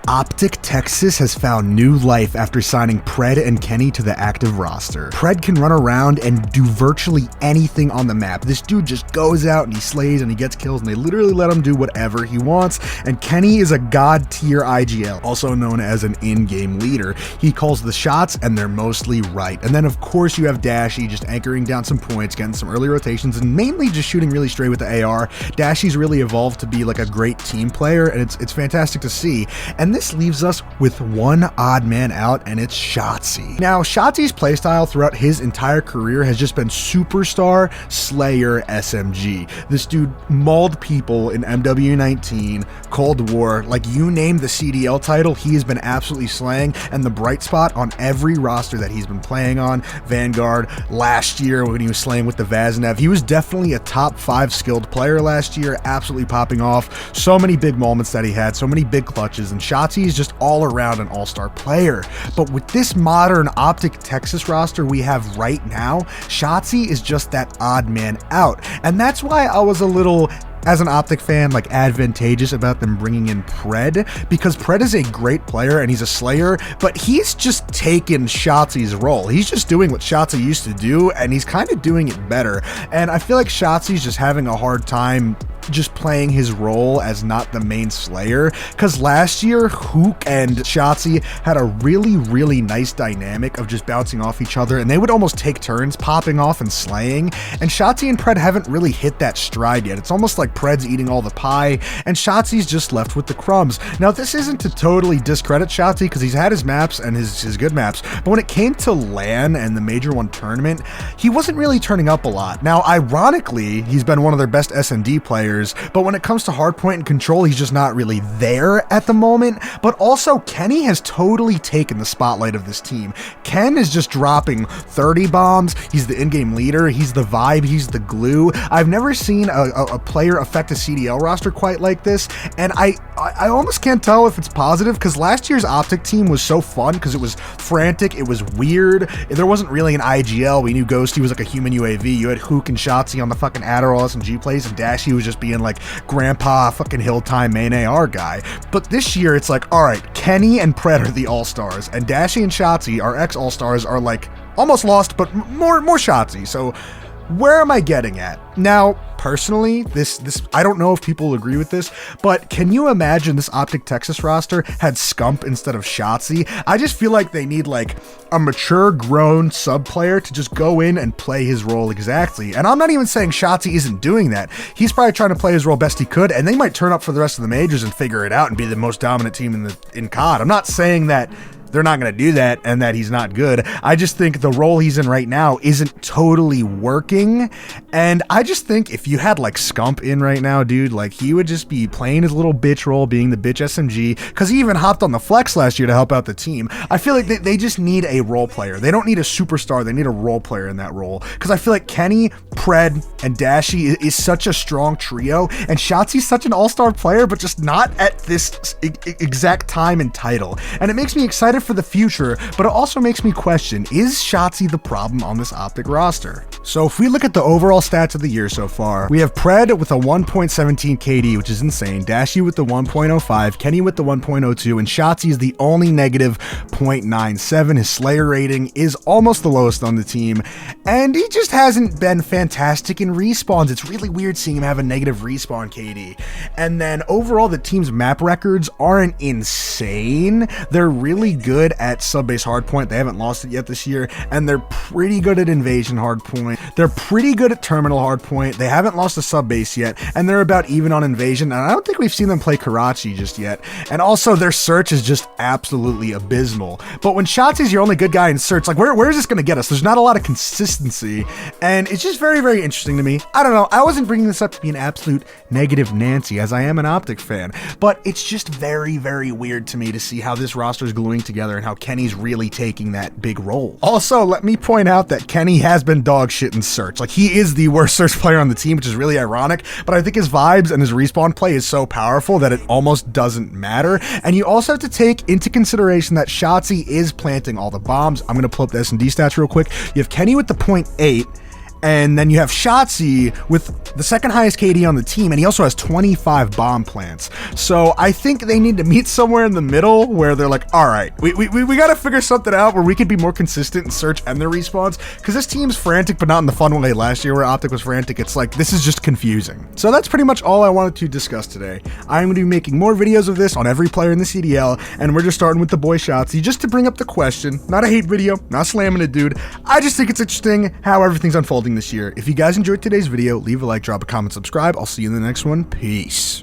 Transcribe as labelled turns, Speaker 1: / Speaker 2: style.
Speaker 1: OPTIC Texas has found new life after signing Pred and Kenny to the active roster. Pred can run around and do virtually anything on the map. This dude just goes out and he slays and he gets kills, and they literally let him do whatever he wants. And Kenny is a god tier IGL, also known as an in-game leader. He calls the shots and they're mostly right. And then of course you have Dashy just anchoring down some points, getting some early rotations, and mainly just shooting really straight with the AR. Dashy's really evolved to be like a great team player, and it's fantastic to see. And this leaves us with one odd man out, and it's SHOTZZY. Now, SHOTZZY's playstyle throughout his entire career has just been Superstar, Slayer, SMG. This dude mauled people in MW19, Cold War, like you name the CDL title, he has been absolutely slaying, and the bright spot on every roster that he's been playing on. Vanguard, last year when he was slaying with the Vaznev, he was definitely a top 5 skilled player last year, absolutely popping off. So many big moments that he had, so many big clutches, and SHOTZZY is just all around an all-star player. But with this modern OPTIC Texas roster we have right now, SHOTZZY is just that odd man out. And that's why I was a little, as an OPTIC fan, like advantageous about them bringing in Pred, because Pred is a great player and he's a slayer, but he's just taken SHOTZZY's role. He's just doing what SHOTZZY used to do, and he's kind of doing it better. And I feel like SHOTZZY's just having a hard time just playing his role as not the main slayer, because last year Hook and SHOTZZY had a really nice dynamic of just bouncing off each other, and they would almost take turns popping off and slaying, and SHOTZZY and Pred haven't really hit that stride yet. It's almost like Pred's eating all the pie and SHOTZZY's just left with the crumbs. Now, this isn't to totally discredit SHOTZZY, because he's had his maps and his good maps, but when it came to LAN and the Major 1 tournament, he wasn't really turning up a lot. Now, ironically, he's been one of their best S&D players, but when it comes to hardpoint and control, he's just not really there at the moment. But also, Kenny has totally taken the spotlight of this team. Ken is just dropping 30 bombs. He's the in-game leader. He's the vibe. He's the glue. I've never seen a player affect a CDL roster quite like this, and I almost can't tell if it's positive, because last year's OPTIC team was so fun because it was frantic, it was weird, there wasn't really an IGL. We knew Ghosty was like a human UAV. You had Hook and SHOTZZY on the fucking Adderall SMG plays, and Dashy was just being like grandpa fucking Hilltime main AR guy. But this year it's like, all right, Kenny and Pred are the all-stars, and Dashy and SHOTZZY, our ex-all-stars, are like almost lost, but more SHOTZZY. So where am I getting at? Now, personally, this I don't know if people agree with this, but can you imagine this OPTIC Texas roster had Scump instead of SHOTZZY? I just feel like they need like a mature, grown sub player to just go in and play his role exactly. And I'm not even saying SHOTZZY isn't doing that. He's probably trying to play his role best he could, and they might turn up for the rest of the majors and figure it out and be the most dominant team in COD. I'm not saying that they're not going to do that and that he's not good. I just think the role he's in right now isn't totally working. And I just think if you had like Scump in right now, dude, like he would just be playing his little bitch role, being the bitch SMG, because he even hopped on the flex last year to help out the team. I feel like they just need a role player. They don't need a superstar. They need a role player in that role, because I feel like Kenny, Pred, and Dashy is such a strong trio, and SHOTZZY's such an all-star player, but just not at this exact time and title. And it makes me excited for the future, but it also makes me question, is SHOTZZY the problem on this OPTIC roster? So if we look at the overall stats of the year so far, we have Pred with a 1.17 KD, which is insane, Dashy with the 1.05, Kenny with the 1.02, and SHOTZZY is the only negative 0.97. His Slayer rating is almost the lowest on the team, and he just hasn't been fantastic in respawns. It's really weird seeing him have a negative respawn KD. And then overall, the team's map records aren't insane. They're really good at sub-base hardpoint. They haven't lost it yet this year, and they're pretty good at invasion hardpoint. They're pretty good at terminal hardpoint. They haven't lost a sub-base yet, and they're about even on invasion, and I don't think we've seen them play Karachi just yet. And also, their search is just absolutely abysmal. But when SHOTZZY's your only good guy in search, like where is this going to get us? There's not a lot of consistency, and it's just very interesting to me. I don't know. I wasn't bringing this up to be an absolute negative Nancy, as I am an OPTIC fan, but it's just very weird to me to see how this roster is gluing together and how Kenny's really taking that big role. Also, let me point out that Kenny has been dog shit in search. Like, he is the worst search player on the team, which is really ironic, but I think his vibes and his respawn play is so powerful that it almost doesn't matter. And you also have to take into consideration that SHOTZZY is planting all the bombs. I'm going to pull up the S&D stats real quick. You have Kenny with the 0.8, And then you have SHOTZZY with the second highest KD on the team, and he also has 25 bomb plants. So I think they need to meet somewhere in the middle where they're like, all right, we got to figure something out where we can be more consistent in search and their respawns, because this team's frantic, but not in the fun way last year where OPTIC was frantic. It's like, this is just confusing. So that's pretty much all I wanted to discuss today. I'm going to be making more videos of this on every player in the CDL, and we're just starting with the boy SHOTZZY just to bring up the question. Not a hate video, not slamming a dude. I just think it's interesting how everything's unfolding this year. If you guys enjoyed today's video, leave a like, drop a comment, subscribe. I'll see you in the next one. Peace.